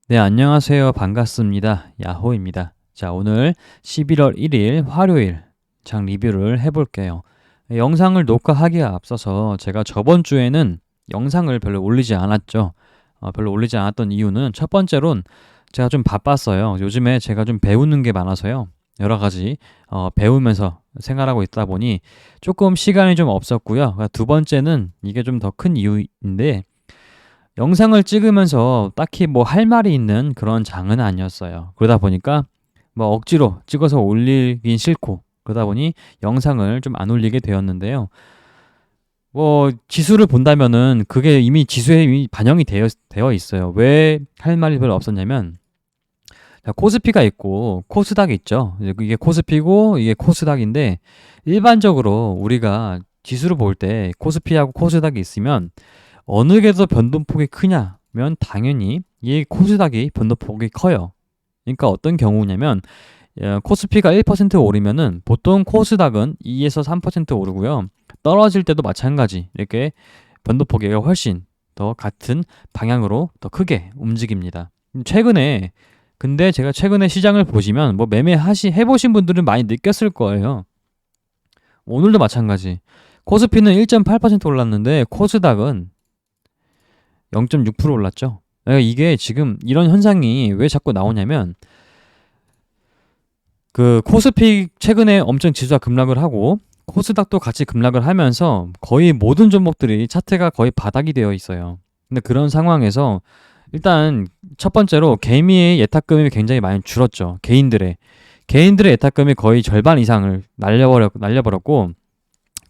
네, 안녕하세요. 반갑습니다. 야호입니다. 자, 오늘 11월 1일 화요일 장 리뷰를 해볼게요. 영상을 녹화하기에 앞서서 제가 저번 주에는 영상을 별로 올리지 않았죠. 별로 올리지 않았던 이유는 첫 번째로는 제가 좀 바빴어요. 요즘에 제가 좀 배우는 게 많아서요. 여러 가지 배우면서 생활하고 있다 보니 조금 시간이 좀 없었고요. 두 번째는 이게 좀 더 큰 이유인데 영상을 찍으면서 딱히 뭐 할 말이 있는 그런 장은 아니었어요. 그러다 보니까 뭐 억지로 찍어서 올리긴 싫고 그러다 보니 영상을 좀 안 올리게 되었는데요. 뭐 지수를 본다면은 그게 이미 지수에 이미 반영이 되어 있어요. 왜 할 말이 별로 없었냐면 자, 코스피가 있고 코스닥이 있죠. 이게 코스피고 이게 코스닥인데 일반적으로 우리가 지수를 볼 때 코스피하고 코스닥이 있으면 어느 게 더 변동폭이 크냐면 당연히 이 코스닥이 변동폭이 커요. 그러니까 어떤 경우냐면 코스피가 1% 오르면은 보통 코스닥은 2에서 3% 오르고요. 떨어질 때도 마찬가지 이렇게 변동폭이 훨씬 더 같은 방향으로 더 크게 움직입니다. 최근에 근데 제가 최근에 시장을 보시면 뭐 해보신 분들은 많이 느꼈을 거예요. 오늘도 마찬가지. 코스피는 1.8% 올랐는데 코스닥은 0.6% 올랐죠. 이게 지금 이런 현상이 왜 자꾸 나오냐면 그 코스피 최근에 엄청 지수가 급락을 하고 코스닥도 같이 급락을 하면서 거의 모든 종목들이 차트가 거의 바닥이 되어 있어요. 근데 그런 상황에서 일단 첫 번째로 개미의 예탁금이 굉장히 많이 줄었죠. 개인들의 예탁금이 거의 절반 이상을 날려버렸고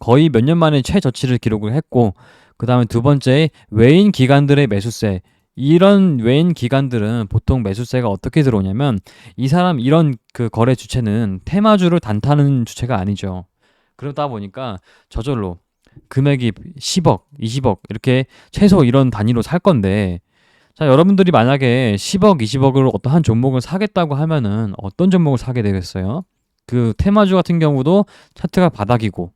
거의 몇 년 만에 최저치를 기록을 했고 그 다음에 두 번째 외인 기관들의 매수세. 이런 외인 기관들은 보통 매수세가 어떻게 들어오냐면 이런 그 거래 주체는 테마주를 단타는 주체가 아니죠. 그러다 보니까 저절로 금액이 10억, 20억 이렇게 최소 이런 단위로 살 건데 자, 여러분들이 만약에 10억, 20억으로 어떤 한 종목을 사겠다고 하면은 어떤 종목을 사게 되겠어요? 그 테마주 같은 경우도 차트가 바닥이고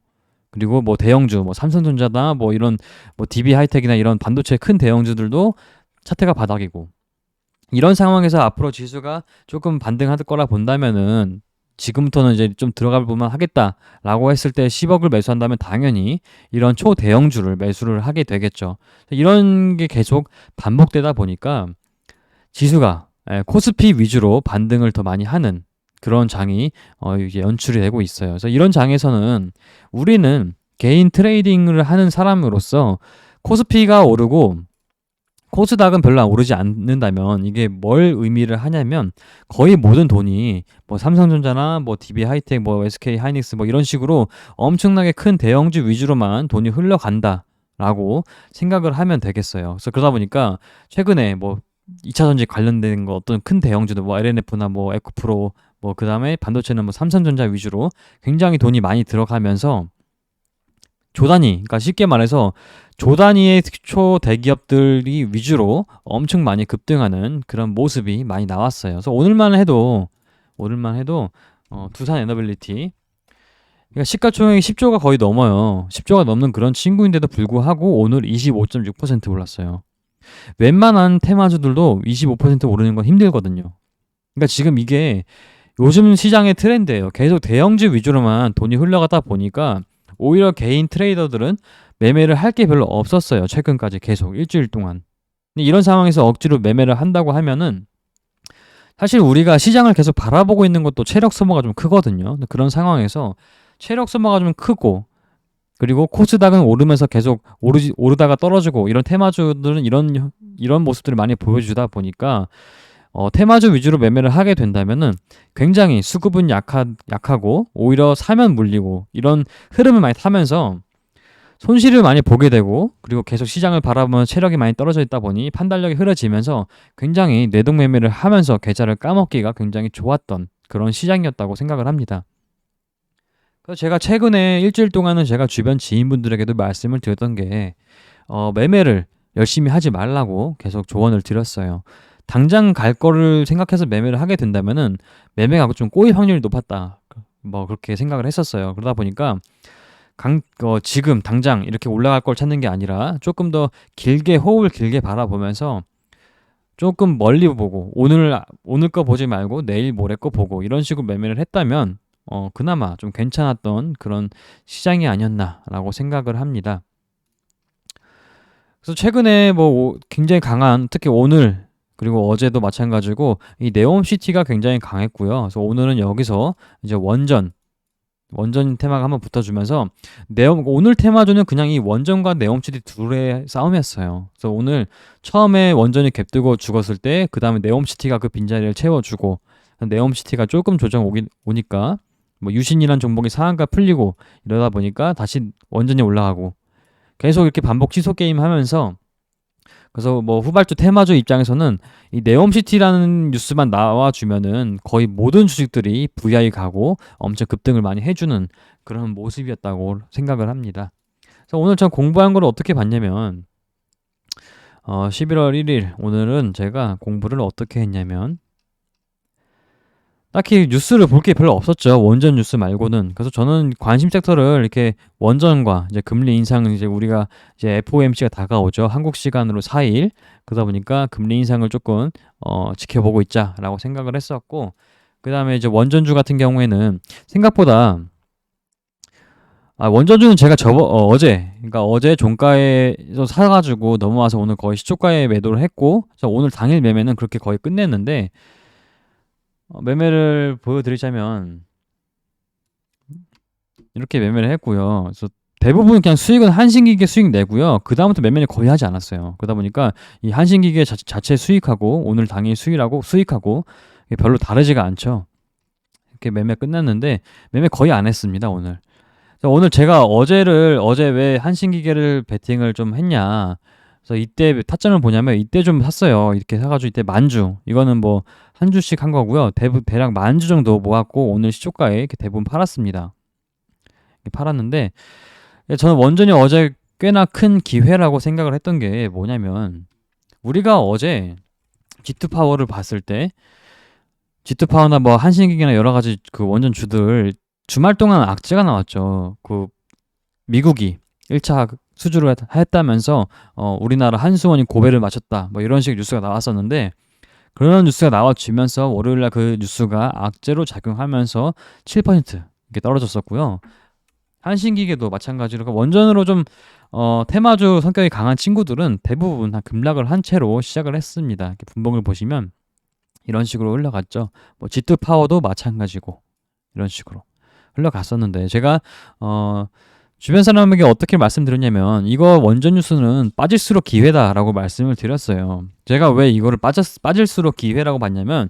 그리고 뭐 대형주, 뭐 삼성전자나 뭐 이런 뭐 DB 하이텍이나 이런 반도체 큰 대형주들도 차트가 바닥이고 이런 상황에서 앞으로 지수가 조금 반등할 거라 본다면은 지금부터는 이제 좀 들어가 보면 하겠다라고 했을 때 10억을 매수한다면 당연히 이런 초대형주를 매수를 하게 되겠죠. 이런 게 계속 반복되다 보니까 지수가 코스피 위주로 반등을 더 많이 하는 그런 장이 이제 연출이 되고 있어요. 그래서 이런 장에서는 우리는 개인 트레이딩을 하는 사람으로서 코스피가 오르고 코스닥은 별로 안 오르지 않는다면 이게 뭘 의미를 하냐면 거의 모든 돈이 뭐 삼성전자나 뭐 DB 하이텍, 뭐 SK 하이닉스 뭐 이런 식으로 엄청나게 큰 대형주 위주로만 돈이 흘러간다라고 생각을 하면 되겠어요. 그래서 그러다 보니까 최근에 뭐 2차 전지 관련된 거 어떤 큰 대형주들 뭐 LNF나 뭐 에코프로 뭐 그다음에 반도체는 뭐 삼성전자 위주로 굉장히 돈이 많이 들어가면서 그러니까 쉽게 말해서 조단위의 초대기업들이 위주로 엄청 많이 급등하는 그런 모습이 많이 나왔어요. 그래서 오늘만 해도 두산 에너빌리티 그러니까 시가총액이 10조가 거의 넘어요. 10조가 넘는 그런 친구인데도 불구하고 오늘 25.6% 올랐어요. 웬만한 테마주들도 25% 오르는 건 힘들거든요. 그러니까 지금 이게 요즘 시장의 트렌드예요. 계속 대형주 위주로만 돈이 흘러가다 보니까 오히려 개인 트레이더들은 매매를 할 게 별로 없었어요. 최근까지 계속 일주일 동안. 근데 이런 상황에서 억지로 매매를 한다고 하면은 사실 우리가 시장을 계속 바라보고 있는 것도 체력 소모가 좀 크거든요. 그런 상황에서 체력 소모가 좀 크고 그리고 코스닥은 오르면서 계속 오르다가 떨어지고 이런 테마주들은 이런 모습들을 많이 보여주다 보니까 테마주 위주로 매매를 하게 된다면은 굉장히 수급은 약하고 오히려 사면 물리고 이런 흐름을 많이 타면서 손실을 많이 보게 되고 그리고 계속 시장을 바라보면 체력이 많이 떨어져 있다 보니 판단력이 흐려지면서 굉장히 뇌동매매를 하면서 계좌를 까먹기가 굉장히 좋았던 그런 시장이었다고 생각을 합니다. 그래서 제가 최근에 일주일 동안은 제가 주변 지인분들에게도 말씀을 드렸던 게 매매를 열심히 하지 말라고 계속 조언을 드렸어요. 당장 갈 거를 생각해서 매매를 하게 된다면은 매매가 좀 꼬일 확률이 높았다. 뭐 그렇게 생각을 했었어요. 그러다 보니까 지금 당장 이렇게 올라갈 걸 찾는 게 아니라 조금 더 길게 호흡을 길게 바라보면서 조금 멀리 보고 오늘 거 보지 말고 내일 모레 거 보고 이런 식으로 매매를 했다면 그나마 좀 괜찮았던 그런 시장이 아니었나라고 생각을 합니다. 그래서 최근에 뭐 굉장히 강한 특히 오늘 그리고 어제도 마찬가지고 이 네옴시티가 굉장히 강했고요. 그래서 오늘은 여기서 이제 원전 테마가 한번 붙어주면서 오늘 테마주는 그냥 이 원전과 네옴시티 둘의 싸움이었어요. 그래서 오늘 처음에 원전이 갭뜨고 죽었을 때 그 다음에 네옴시티가 그 빈자리를 채워주고 네옴시티가 조금 오니까 뭐 유신이란 종목이 상한가 풀리고 이러다 보니까 다시 원전이 올라가고 계속 이렇게 반복 지속 게임 하면서 그래서 뭐 후발주 테마주 입장에서는 이 네옴시티라는 뉴스만 나와주면은 거의 모든 주식들이 VI 가고 엄청 급등을 많이 해주는 그런 모습이었다고 생각을 합니다. 그래서 오늘 전 공부한 걸 어떻게 봤냐면 11월 1일 오늘은 제가 공부를 어떻게 했냐면 딱히 뉴스를 볼 게 별로 없었죠. 원전 뉴스 말고는. 그래서 저는 관심 섹터를 이렇게 원전과 이제 금리 인상 이제 우리가 이제 FOMC가 다가오죠. 한국 시간으로 4일. 그러다 보니까 금리 인상을 조금 지켜보고 있자라고 생각을 했었고 그다음에 이제 원전주 같은 경우에는 생각보다 원전주는 제가 그러니까 어제 종가에서 사가지고 넘어와서 오늘 거의 시초가에 매도를 했고, 그래서 오늘 당일 매매는 그렇게 거의 끝냈는데, 매매를 보여드리자면 이렇게 매매를 했고요. 그래서 대부분 그냥 수익은 한신기계 수익 내고요. 그 다음부터 매매를 거의 하지 않았어요. 그러다 보니까 이 한신기계 자체 수익하고 오늘 당일 수익하고 이게 별로 다르지가 않죠. 이렇게 매매 끝났는데 매매 거의 안 했습니다. 오늘 제가 어제 왜 한신기계를 베팅을 좀 했냐. 그래서 이때 타점을 보냐면 이때 좀 샀어요. 이렇게 사가지고 이때 만주. 이거는 뭐 한 주씩 한 거고요. 대략 만주 정도 모았고 오늘 시초가에 이렇게 대부분 팔았습니다. 팔았는데 저는 원전이 어제 꽤나 큰 기회라고 생각을 했던 게 뭐냐면 우리가 어제 G2 파워를 봤을 때 G2 파워나 뭐 한신기계나 여러 가지 그 원전 주들 주말 동안 악재가 나왔죠. 그 미국이 1차 수주를 했다면서 우리나라 한수원이 고배를 마쳤다. 뭐 이런 식의 뉴스가 나왔었는데 그런 뉴스가 나와주면서 월요일날 그 뉴스가 악재로 작용하면서 7% 이렇게 떨어졌었고요. 한신기계도 마찬가지로 원전으로 좀 테마주 성격이 강한 친구들은 대부분 다 급락을 한 채로 시작을 했습니다. 이렇게 분봉을 보시면 이런 식으로 흘러갔죠. 뭐 G2 파워도 마찬가지고 이런 식으로 흘러갔었는데 제가 주변 사람에게 어떻게 말씀드렸냐면 이거 원전 뉴스는 빠질수록 기회다라고 말씀을 드렸어요. 제가 왜 이거를 빠질수록 기회라고 봤냐면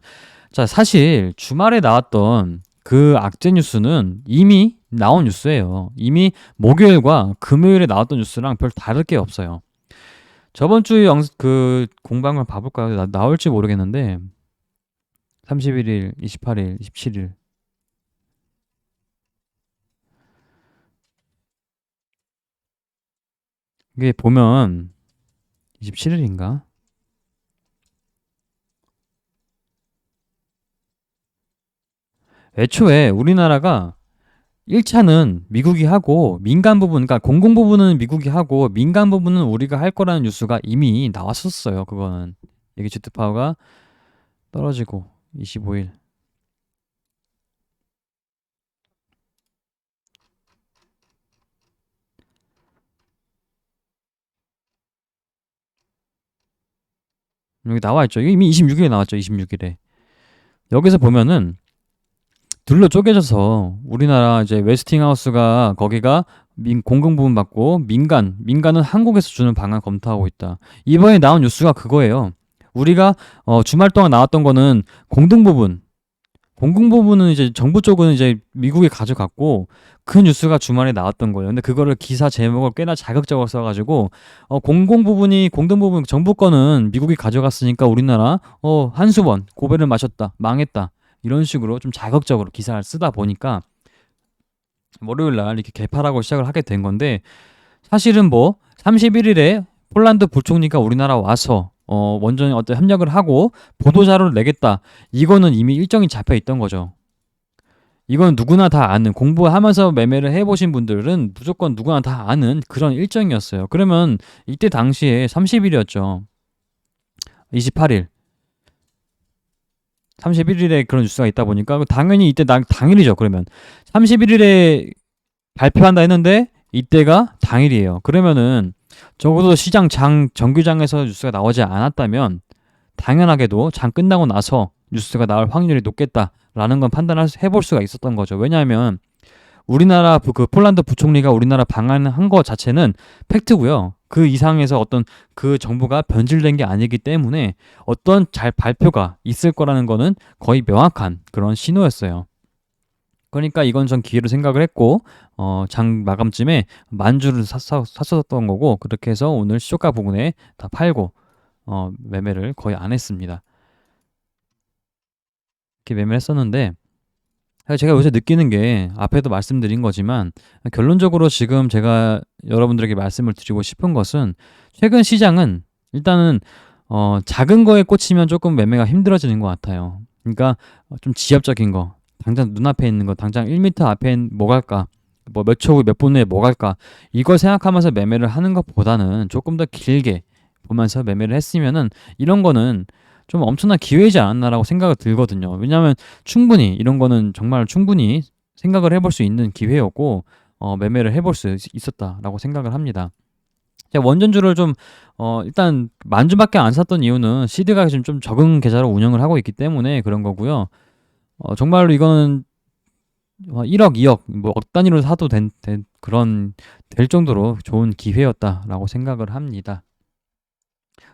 자 사실 주말에 나왔던 그 악재 뉴스는 이미 나온 뉴스예요. 이미 목요일과 금요일에 나왔던 뉴스랑 별 다를 게 없어요. 저번 주에 그 공방을 봐볼까요? 나올지 모르겠는데 31일, 28일, 27일 이게 보면 27일인가? 애초에 우리나라가 1차는 미국이 하고 민간 부분, 그러니까 공공 부분은 미국이 하고 민간 부분은 우리가 할 거라는 뉴스가 이미 나왔었어요. 그거는 이게 G2 파워가 떨어지고 25일 여기 나와 있죠. 이미 26일에 나왔죠. 26일에 여기서 보면은 둘로 쪼개져서 우리나라 이제 웨스팅하우스가 거기가 공공 부분 받고 민간은 한국에서 주는 방안 검토하고 있다. 이번에 나온 뉴스가 그거예요. 우리가 주말 동안 나왔던 거는 공공 부분은 이제 정부 쪽은 이제 미국이 가져갔고 그 뉴스가 주말에 나왔던 거예요. 근데 그거를 기사 제목을 꽤나 자극적으로 써가지고 공동 부분 정부 거는 미국이 가져갔으니까 우리나라 한수원 고배를 마셨다 망했다 이런 식으로 좀 자극적으로 기사를 쓰다 보니까 월요일 날 이렇게 개파라고 시작을 하게 된 건데 사실은 뭐 31일에 폴란드 부총리가 우리나라 와서 원전에 어떤 협력을 하고 보도자료를 내겠다. 이거는 이미 일정이 잡혀 있던 거죠. 이건 누구나 다 아는 공부하면서 매매를 해보신 분들은 무조건 누구나 다 아는 그런 일정이었어요. 그러면 이때 당시에 30일이었죠. 28일 31일에 그런 뉴스가 있다 보니까 당연히 이때 당일이죠. 그러면 31일에 발표한다 했는데 이때가 당일이에요. 그러면은 적어도 시장 정규장에서 뉴스가 나오지 않았다면 당연하게도 장 끝나고 나서 뉴스가 나올 확률이 높겠다라는 건 판단을 해볼 수가 있었던 거죠. 왜냐하면 우리나라 그 폴란드 부총리가 우리나라 방한한 거 자체는 팩트고요. 그 이상에서 어떤 그 정보가 변질된 게 아니기 때문에 어떤 잘 발표가 있을 거라는 거는 거의 명확한 그런 신호였어요. 그러니까 이건 전 기회로 생각을 했고 장 마감쯤에 만주를 샀었던 거고, 그렇게 해서 오늘 시초가 부근에 다 팔고 매매를 거의 안 했습니다. 이렇게 매매를 했었는데 제가 요새 느끼는 게 앞에도 말씀드린 거지만 결론적으로 지금 제가 여러분들에게 말씀을 드리고 싶은 것은 최근 시장은 일단은 작은 거에 꽂히면 조금 매매가 힘들어지는 것 같아요. 그러니까 좀 지엽적인 거, 당장 눈앞에 있는 거, 당장 1m 앞에 뭐 갈까, 뭐 몇 초, 몇 분 후에 뭐 갈까, 이걸 생각하면서 매매를 하는 것보다는 조금 더 길게 보면서 매매를 했으면은 이런 거는 좀 엄청난 기회이지 않았나라고 생각이 들거든요. 왜냐하면 충분히 이런 거는 정말 충분히 생각을 해볼 수 있는 기회였고 매매를 해볼 수 있었다라고 생각을 합니다. 제가 원전주를 좀 일단 만주밖에 안 샀던 이유는 시드가 지금 좀 적은 계좌로 운영을 하고 있기 때문에 그런 거고요. 정말로 이거는 1억, 2억, 뭐 억 단위로 사도 될 정도로 좋은 기회였다라고 생각을 합니다.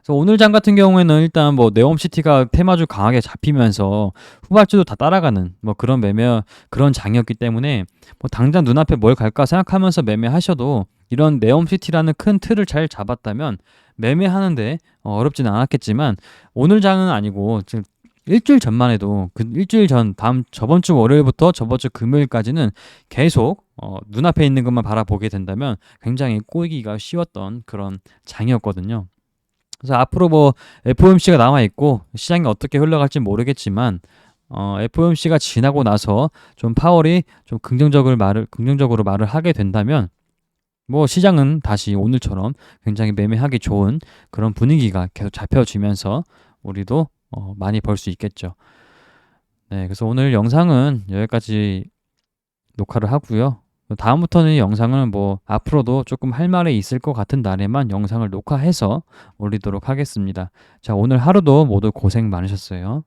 그래서 오늘 장 같은 경우에는 일단 뭐 네옴시티가 테마주 강하게 잡히면서 후발주도 다 따라가는 뭐 그런 그런 장이었기 때문에 뭐 당장 눈앞에 뭘 갈까 생각하면서 매매하셔도 이런 네옴시티라는 큰 틀을 잘 잡았다면 매매하는데 어렵지는 않았겠지만, 오늘 장은 아니고 지금 일주일 전만 해도 그 일주일 전 저번 주 월요일부터 저번 주 금요일까지는 계속 눈앞에 있는 것만 바라보게 된다면 굉장히 꼬이기가 쉬웠던 그런 장이었거든요. 그래서 앞으로 뭐 FOMC가 남아 있고 시장이 어떻게 흘러갈지 모르겠지만 FOMC가 지나고 나서 좀 파월이 좀 긍정적으로 말을 하게 된다면 뭐 시장은 다시 오늘처럼 굉장히 매매하기 좋은 그런 분위기가 계속 잡혀지면서 우리도 많이 벌 수 있겠죠. 네, 그래서 오늘 영상은 여기까지 녹화를 하고요. 다음부터는 이 영상은 뭐 앞으로도 조금 할 말이 있을 것 같은 날에만 영상을 녹화해서 올리도록 하겠습니다. 자, 오늘 하루도 모두 고생 많으셨어요.